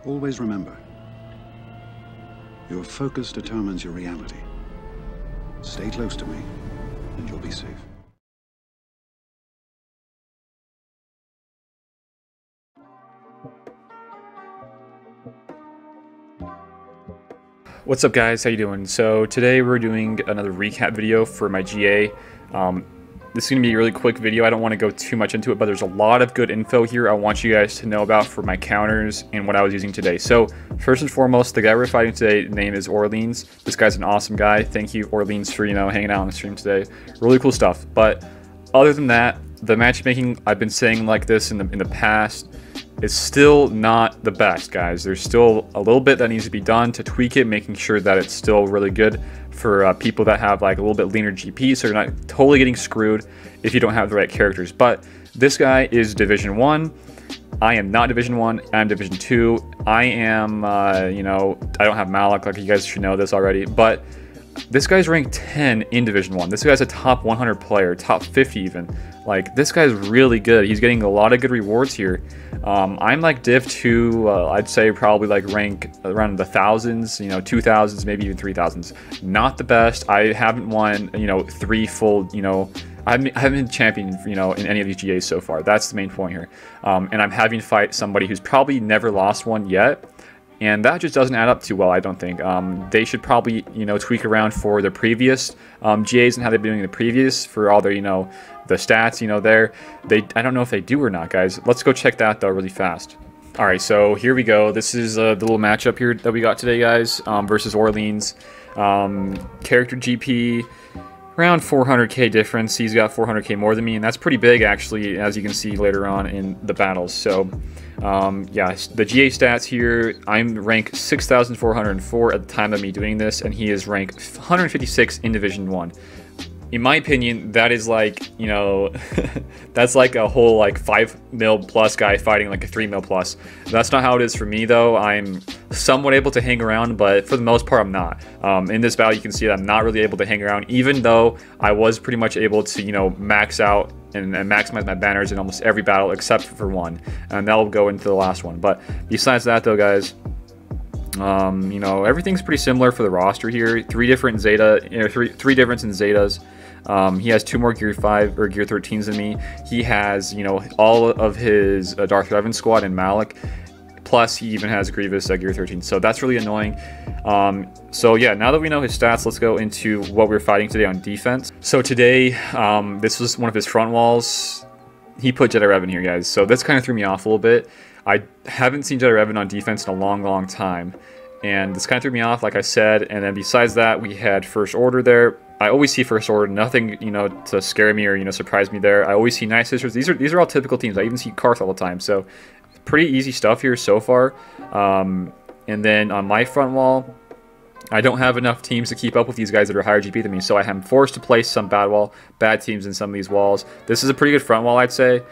Always remember, your focus determines your reality. Stay close to me, and you'll be safe. What's up guys, how you doing? So today we're doing another recap video for my GA. This is going to be a really quick video. I don't want to go too much into it, but there's a lot of good info here I want you guys to know about for my counters and what I was using today. So first and foremost, the guy we're fighting today, name is Orleans. This guy's an awesome guy. Thank you, Orleans, for hanging out on the stream today. Really cool stuff. But other than that, the matchmaking, I've been saying like this in the past, is still not the best, guys. There's still a little bit that needs to be done to tweak it, making sure that it's still really good for people that have like a little bit leaner GP, so you're not totally getting screwed if you don't have the right characters. But this guy is Division 1. I am not Division 1. I'm Division 2. I am, I don't have Malik, like you guys should know this already, but this guy's ranked 10 in Division 1. This guy's a top 100 player, top 50 even. Like, this guy's really good. He's getting a lot of good rewards here. I'm like Div 2, I'd say probably like rank around the thousands, 2000s, maybe even 3000s. Not the best. I haven't won, 3 full, I haven't been champion, in any of these GAs so far. That's the main point here. And I'm having to fight somebody who's probably never lost one yet. And that just doesn't add up too well, I don't think. They should probably, tweak around for the previous GAs and how they've been doing the previous for all their, the stats, I don't know if they do or not, guys. Let's go check that, though, really fast. All right, so here we go. This is the little matchup here that we got today, guys, versus Orleans. Character GP, around 400k difference. He's got 400k more than me, and that's pretty big, actually, as you can see later on in the battles. So yeah, the GA stats here, I'm ranked 6,404 at the time of me doing this, and he is ranked 156 in Division 1. In my opinion, that is like, that's like a whole like 5 mil plus guy fighting like a 3 mil plus. That's not how it is for me, though. I'm somewhat able to hang around, but for the most part, I'm not. In this battle, you can see that I'm not really able to hang around, even though I was pretty much able to, max out and maximize my banners in almost every battle except for one. And that'll go into the last one. But besides that, though, guys, everything's pretty similar for the roster here. Three different Zeta, three difference in Zetas. He has 2 more Gear 5 or Gear 13s than me. He has, all of his Darth Revan squad and Malik. Plus, he even has Grievous at Gear 13. So that's really annoying. So yeah, now that we know his stats, let's go into what we're fighting today on defense. So today, this was one of his front walls. He put Jedi Revan here, guys. So this kind of threw me off a little bit. I haven't seen Jedi Revan on defense in a long time. And this kind of threw me off, like I said. And then besides that, we had First Order there. I always see First Order, nothing, to scare me or, surprise me there. I always see Night Sisters. These are all typical teams. I even see Karth all the time. So pretty easy stuff here so far. And then on my front wall, I don't have enough teams to keep up with these guys that are higher GP than me. So I am forced to place some bad teams in some of these walls. This is a pretty good front wall, I'd say.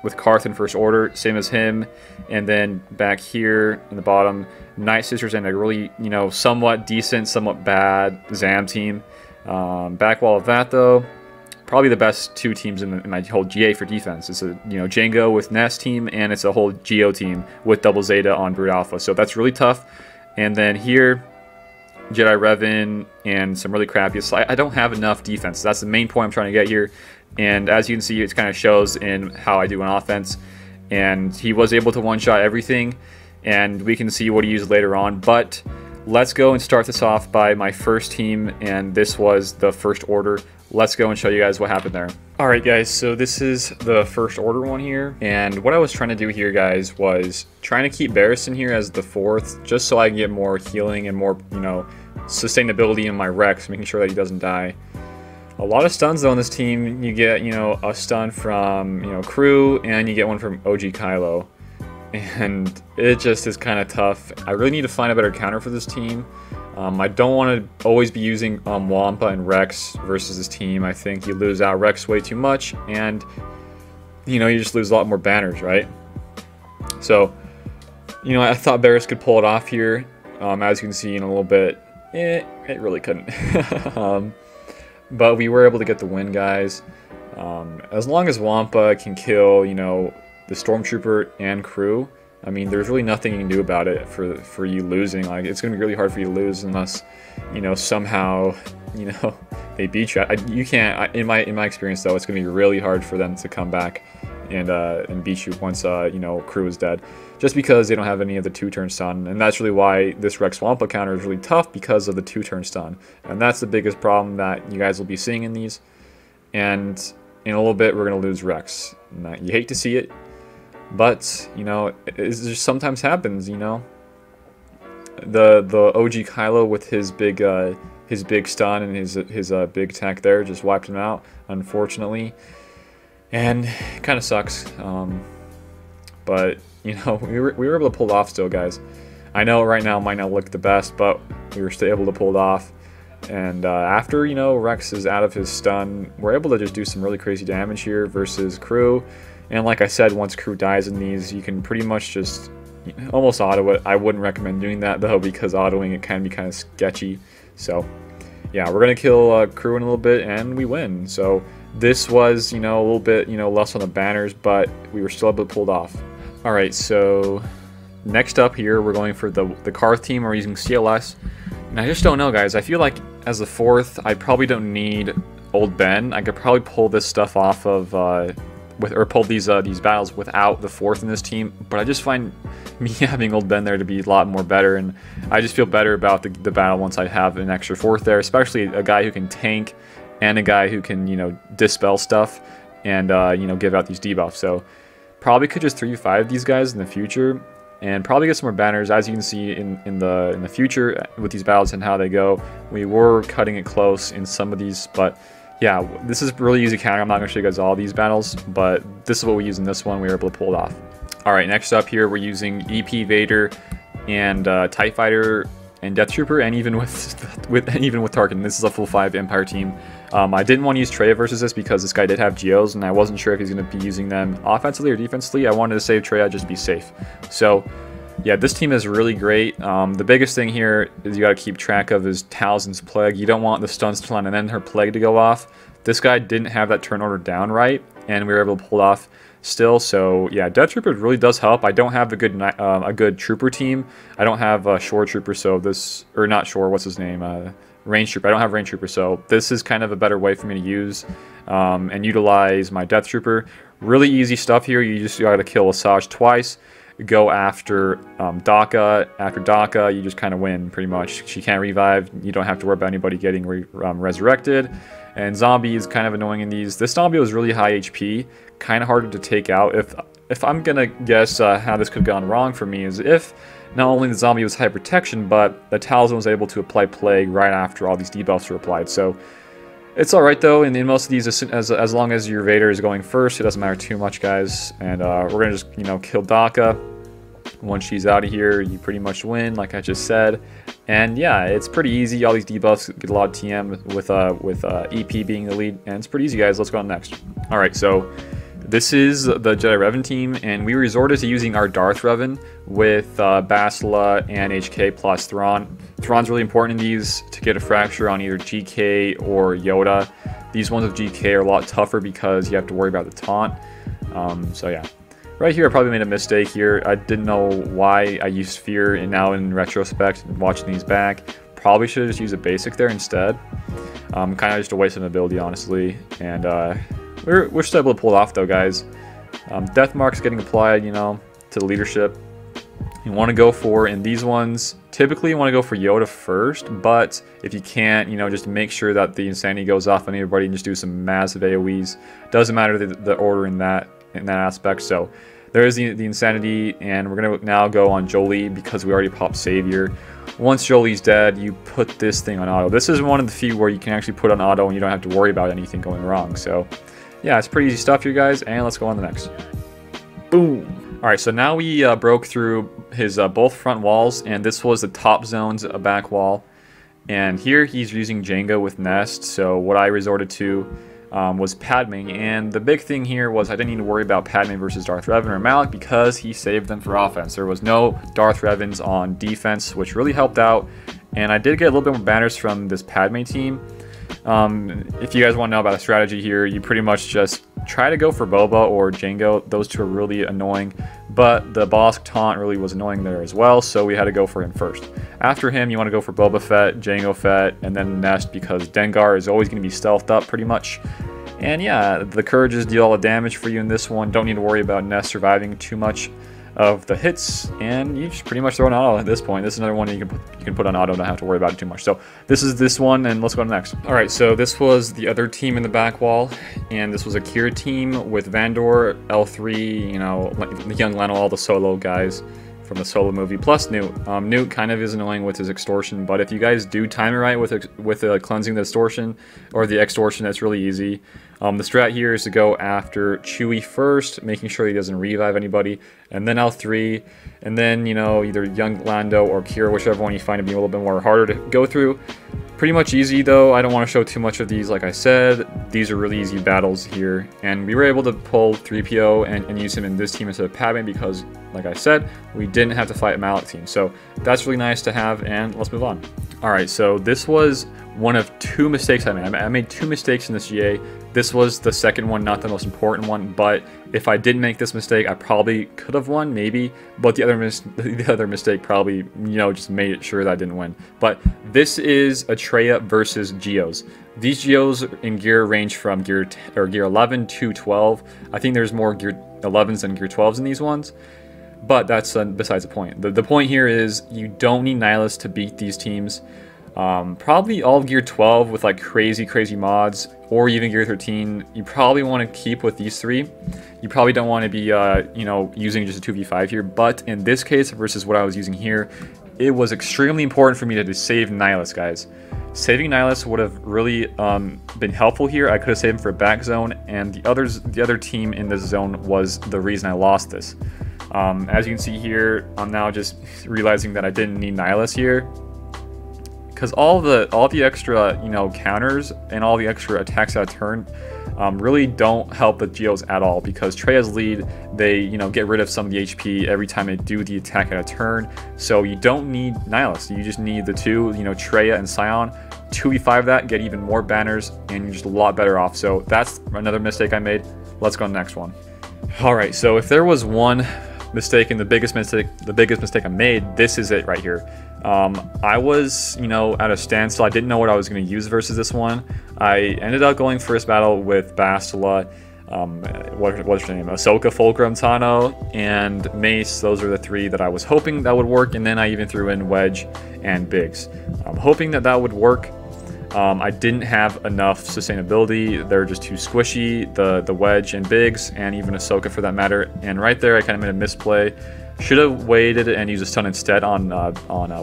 With Karth in First Order, same as him. And then back here in the bottom, Night Sisters and a really, somewhat decent, somewhat bad Zam team. Back wall of that, though, probably the best 2 teams in my whole GA for defense. It's a, Django with Nest team, and it's a whole Geo team with double Zeta on Brood Alpha. So that's really tough. And then here, Jedi Revan and some really crappy. So I don't have enough defense. That's the main point I'm trying to get here. And as you can see, it kind of shows in how I do on offense. And he was able to one-shot everything. And we can see what he used later on. But let's go and start this off by my first team. And this was the First Order. Let's go and show you guys what happened there. Alright guys, so this is the First Order one here. And what I was trying to do here, guys, was trying to keep Barristan here as the 4th. Just so I can get more healing and more, sustainability in my Rex, making sure that he doesn't die. A lot of stuns, though, on this team. You get, a stun from, Crew, and you get one from OG Kylo. And it just is kind of tough. I really need to find a better counter for this team. I don't want to always be using Wampa and Rex versus this team. I think you lose out Rex way too much, and, you just lose a lot more banners, right? So, I thought Barris could pull it off here. As you can see in a little bit, it really couldn't. But we were able to get the win, guys. As long as Wampa can kill, the Stormtrooper and Crew, I mean, there's really nothing you can do about it for you losing. Like, it's gonna be really hard for you to lose unless, you know, somehow, you know, they beat you. You can't. In my experience, though, it's gonna be really hard for them to come back and beat you once you know, crew is dead, just because they don't have any of the 2-turn stun. And that's really why this Rex Wampa counter is really tough, because of the 2-turn stun. And that's the biggest problem that you guys will be seeing in these. And in a little bit, we're gonna lose Rex. You hate to see it, but you know, it just sometimes happens. You know, the OG Kylo with his big stun and his big attack there just wiped him out, unfortunately, and it kind of sucks. But you know, we were able to pull it off still, guys. I know right now it might not look the best, but we were still able to pull it off. And after, you know, Rex is out of his stun, we're able to just do some really crazy damage here versus crew. And like I said, once crew dies in these, you can pretty much just almost auto it. I wouldn't recommend doing that, though, because autoing it can be kind of sketchy. So yeah, we're gonna kill crew in a little bit, and we win. So this was, you know, a little bit, you know, less on the banners, but we were still able to pull it off. All right, so next up here, we're going for the Karth team. We're using CLS, and I just don't know, guys. I feel like as the 4th, I probably don't need Old Ben. I could probably pull this stuff off of or pull these battles without the 4th in this team, but I just find me having Old Ben there to be a lot more better, and I just feel better about the battle once I have an extra 4th there, especially a guy who can tank and a guy who can, you know, dispel stuff and you know, give out these debuffs. So probably could just 3v5 these guys in the future and probably get some more banners. As you can see in the future with these battles and how they go, we were cutting it close in some of these, but yeah, this is really easy counter. I'm not going to show you guys all these battles, but this is what we use in this one. We were able to pull it off. All right, next up here, we're using EP Vader and TIE Fighter and Death Trooper, and even with Tarkin. This is a full 5 Empire team. I didn't want to use Trey versus this because this guy did have Geos, and I wasn't sure if he's going to be using them offensively or defensively. I wanted to save Trey just to be safe. So yeah, this team is really great. The biggest thing here is you got to keep track of is Talzin's Plague. You don't want the stuns to land and then her Plague to go off. This guy didn't have that turn order down right, and we were able to pull it off still. So yeah, Death Trooper really does help. I don't have a good Trooper team. I don't have a Shore Trooper, so this, or not Shore, what's his name? Range Trooper. I don't have Range Trooper, so this is kind of a better way for me to use and utilize my Death Trooper. Really easy stuff here. You just got to kill Asajj twice. Go after Daka. After Daka, you just kind of win, pretty much. She can't revive. You don't have to worry about anybody getting resurrected. And Zombie is kind of annoying in these. This Zombie was really high HP, kind of harder to take out. If I'm gonna guess how this could have gone wrong for me is if not only the Zombie was high protection, but the Talzin was able to apply Plague right after all these debuffs were applied. So it's all right though. In most of these, as long as your Vader is going first, it doesn't matter too much, guys. And we're gonna just, you know, kill Daka. Once she's out of here, you pretty much win, like I just said. And yeah, it's pretty easy. All these debuffs get a lot of TM with EP being the lead, and it's pretty easy, guys. Let's go on next. All right, so this is the Jedi Revan team, and we resorted to using our Darth Revan with Bastila and HK plus Thrawn. Thrawn's really important in these to get a fracture on either GK or Yoda. These ones with GK are a lot tougher because you have to worry about the taunt. So yeah. Right here, I probably made a mistake here. I didn't know why I used Fear, and now in retrospect, watching these back, probably should have just used a basic there instead. Kind of just a waste of an ability, honestly. And we're still able to pull it off, though, guys. Death Mark's getting applied, you know, to the leadership. You want to go for, in these ones, typically you want to go for Yoda first, but if you can't, you know, just make sure that the Insanity goes off on everybody and just do some massive AoEs. Doesn't matter the order in that aspect. So there is the Insanity, and we're going to now go on Jolie because we already popped Savior. Once Jolie's dead, you put this thing on auto. This is one of the few where you can actually put on auto and you don't have to worry about anything going wrong. So yeah, it's pretty easy stuff here, guys, and let's go on to the next. Boom! Alright, so now we broke through his both front walls, and this was the top zone's back wall. And here he's using Jenga with Nest, so what I resorted to was Padming, and the big thing here was I didn't need to worry about Padming versus Darth Revan or Malik because he saved them for offense. There was no Darth Revans on defense, which really helped out, and I did get a little bit more banners from this Padme team. If you guys want to know about a strategy here, you pretty much just try to go for Boba or Jango. Those two are really annoying, but the Bosk taunt really was annoying there as well, so we had to go for him first. After him, you want to go for Boba Fett, Jango Fett, and then Nest, because Dengar is always going to be stealthed up pretty much. And yeah, the Courages deal all the damage for you in this one. Don't need to worry about Nest surviving too much of the hits, and you just pretty much throw an auto at this point. This is another one you can put on auto, don't have to worry about it too much. So this is this one, and let's go to next. All right, so this was the other team in the back wall, and this was a Kira team with Vandor, L3, you know, young Leno, all the Solo guys from the Solo movie, plus Newt. Newt kind of is annoying with his extortion, but if you guys do time it right with cleansing the extortion or the extortion, that's really easy. The strat here is to go after Chewie first, making sure he doesn't revive anybody, and then L3, and then, you know, either young Lando or Kira, whichever one you find to be a little bit more harder to go through. Pretty much easy though. I don't want to show too much of these. Like I said, these are really easy battles here, and we were able to pull 3PO and use him in this team instead of Padme because, like I said, we didn't have to fight a Malak team. So that's really nice to have, and let's move on. Alright, so this was one of two mistakes I made. I made two mistakes in this GA. This was the second one, not the most important one, but if I didn't make this mistake, I probably could have won, maybe, but the other mistake probably, you know, just made it sure that I didn't win. But this is Atreya versus Geos. These Geos in gear range from gear 11 to 12. I think there's more gear 11s than gear 12s in these ones, but that's besides the point. The point here is you don't need Nihilus to beat these teams. Probably all gear 12 with like crazy mods, or even gear 13, you probably want to keep with these three. You probably don't want to be, you know, using just a 2v5 here, but in this case versus what I was using here, it was extremely important for me to save Nihilus, guys. Saving Nihilus would have really been helpful here. I could have saved him for a back zone, and the other team in this zone was the reason I lost this. As you can see here, I'm now just realizing that I didn't need Nihilus here, because all the extra, you know, counters and all the extra attacks out of turn really don't help the Geos at all, because Atreya's lead, they, you know, get rid of some of the HP every time they do the attack out of turn. So you don't need Nihilus. You just need the two, you know, Atreya and Scion. 2v5 that, get even more banners, and you're just a lot better off. So that's another mistake I made. Let's go to the next one. All right, so if there was one mistake and the biggest mistake I made, this is it right here. I was, you know, at a standstill. I didn't know what I was going to use versus this one. I ended up going first battle with Bastila, what's her name, Ahsoka, Fulcrum, Tano, and Mace. Those are the three that I was hoping that would work, and then I even threw in Wedge and Biggs. I'm hoping that that would work. I didn't have enough sustainability. They're just too squishy, the Wedge and Biggs, and even Ahsoka for that matter. And right there, I kind of made a misplay. Should have waited and used a stun instead on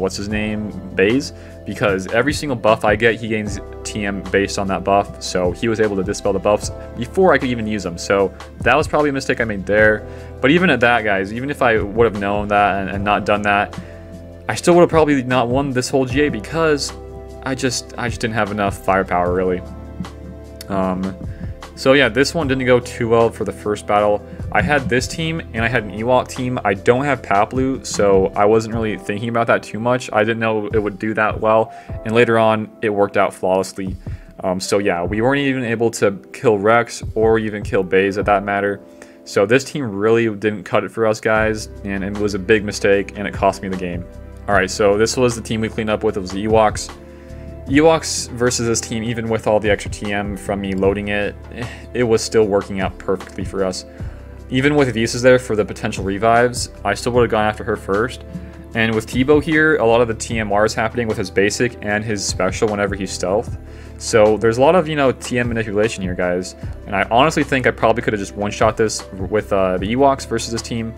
what's his name, Baze, because every single buff I get, he gains TM based on that buff. So he was able to dispel the buffs before I could even use them. So that was probably a mistake I made there. But even at that, guys, even if I would have known that and not done that, I still would have probably not won this whole GA, because I just didn't have enough firepower, really. So yeah, this one didn't go too well for the first battle. I had this team and I had an Ewok team. I don't have Paplu, so I wasn't really thinking about that too much. I didn't know it would do that well, and later on it worked out flawlessly. So yeah, we weren't even able to kill Rex or even kill Baze at that matter. So this team really didn't cut it for us, guys, and it was a big mistake, and it cost me the game. Alright, so this was the team we cleaned up with. It was the Ewoks. Ewoks versus this team, even with all the extra TM from me loading it, it was still working out perfectly for us. Even with Visas there for the potential revives, I still would have gone after her first. And with Tebow here, a lot of the TMR is happening with his basic and his special whenever he's stealth. So there's a lot of, you know, TM manipulation here, guys. And I honestly think I probably could have just one-shot this with the Ewoks versus this team.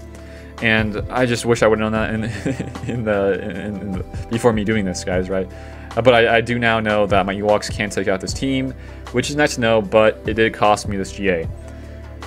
And I just wish I would have known that before me doing this, guys, right? But I do now know that my Ewoks can take out this team, which is nice to know, but it did cost me this GA.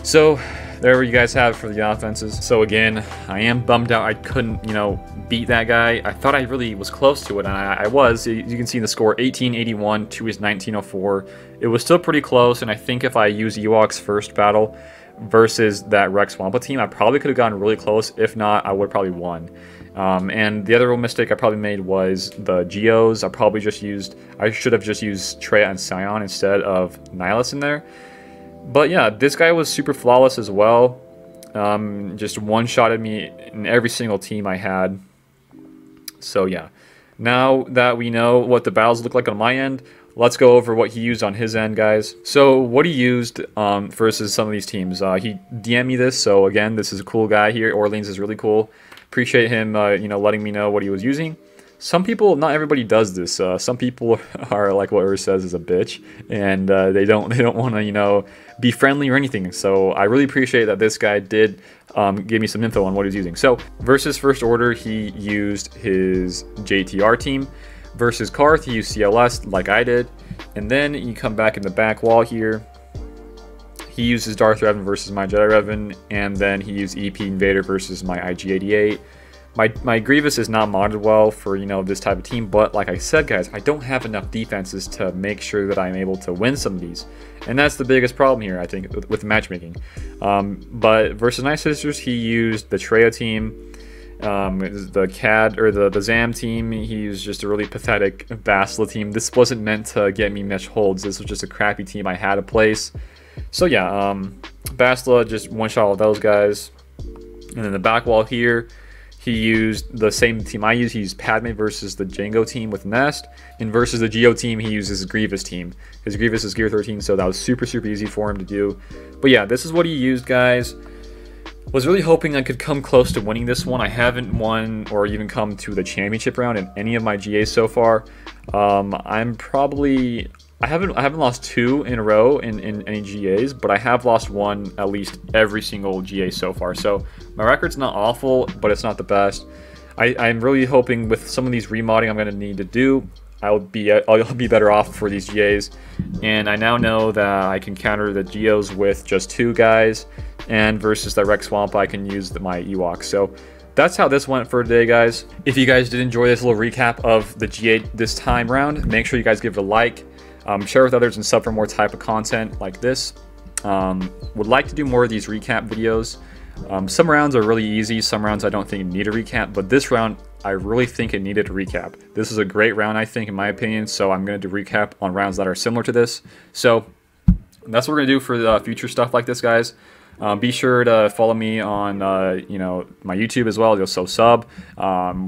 So there you guys have it for the offenses. So again, I am bummed out I couldn't, you know, beat that guy. I thought I really was close to it, and I was. You can see the score, 1881 to his 1904. It was still pretty close, and I think if I used Ewoks first battle versus that Rex Wampa team, I probably could have gotten really close. If not, I would have probably won. And the other real mistake I probably made was the Geos. I should have just used Treya and Scion instead of Nihilus in there. But yeah, this guy was super flawless as well. Just one-shotted me in every single team I had. So yeah, now that we know what the battles look like on my end, let's go over what he used on his end, guys. So what he used versus some of these teams. He DM'd me this, so again, this is a cool guy here. Orleans is really cool. Appreciate him, you know, letting me know what he was using. Some people, not everybody does this. Some people are like what Ur says, is a bitch, and they don't want to, you know, be friendly or anything. So I really appreciate that this guy did give me some info on what he's using. So versus First Order, he used his JTR team. Versus Karth, he used CLS like I did, and then you come back in the back wall here. He uses Darth Revan versus my Jedi Revan, and then he used EP Invader versus my IG-88. My Grievous is not modded well for, you know, this type of team, but like I said, guys, I don't have enough defenses to make sure that I'm able to win some of these, and that's the biggest problem here, I think, with matchmaking. But versus Night Sisters, he used the Traya team, the CAD or the Zam team. He used just a really pathetic Bastila team. This wasn't meant to get me much holds. This was just a crappy team I had to place. So yeah, Bastila just one shot with those guys, and then the back wall here. He used the same team I used. He used Padme versus the Jango team with Nest. And versus the Geo team, he used his Grievous team. His Grievous is Gear 13, so that was super easy for him to do. But yeah, this is what he used, guys. Was really hoping I could come close to winning this one. I haven't won or even come to the championship round in any of my GAs so far. I haven't lost 2 in a row in any GAs, but I have lost 1 at least every single GA so far. So my record's not awful, but it's not the best. I'm really hoping with some of these remodding I'm going to need to do, I'll be better off for these GAs. And I now know that I can counter the Geos with just 2 guys, and versus the Rex Swamp I can use my Ewoks. So that's how this went for today, guys. If you guys did enjoy this little recap of the GA this time round, make sure you guys give it a like. Share with others and sub for more type of content like this. Would like to do more of these recap videos. Some rounds are really easy, some rounds I don't think need a recap, but this round I really think it needed a recap. This is a great round, I think, in my opinion, so I'm going to do recap on rounds that are similar to this. So that's what we're going to do for the future stuff like this, guys. Be sure to follow me on you know, my YouTube as well. You'll so sub.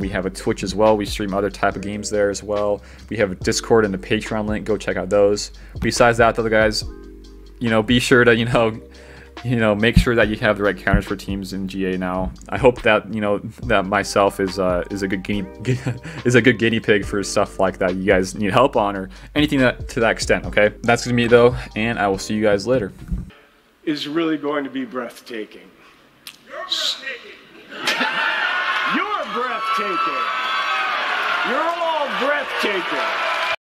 We have a Twitch as well. We stream other type of games there as well. We have a Discord and a Patreon link. Go check out those. Besides that, though, guys, you know, be sure to you know make sure that you have the right counters for teams in GA now. I hope that that myself is a good guinea pig for stuff like that you guys need help on, or anything to that extent. Okay, that's gonna be it though, and I will see you guys later. Is really going to be breathtaking. You're breathtaking. You're breathtaking. You're all breathtaking.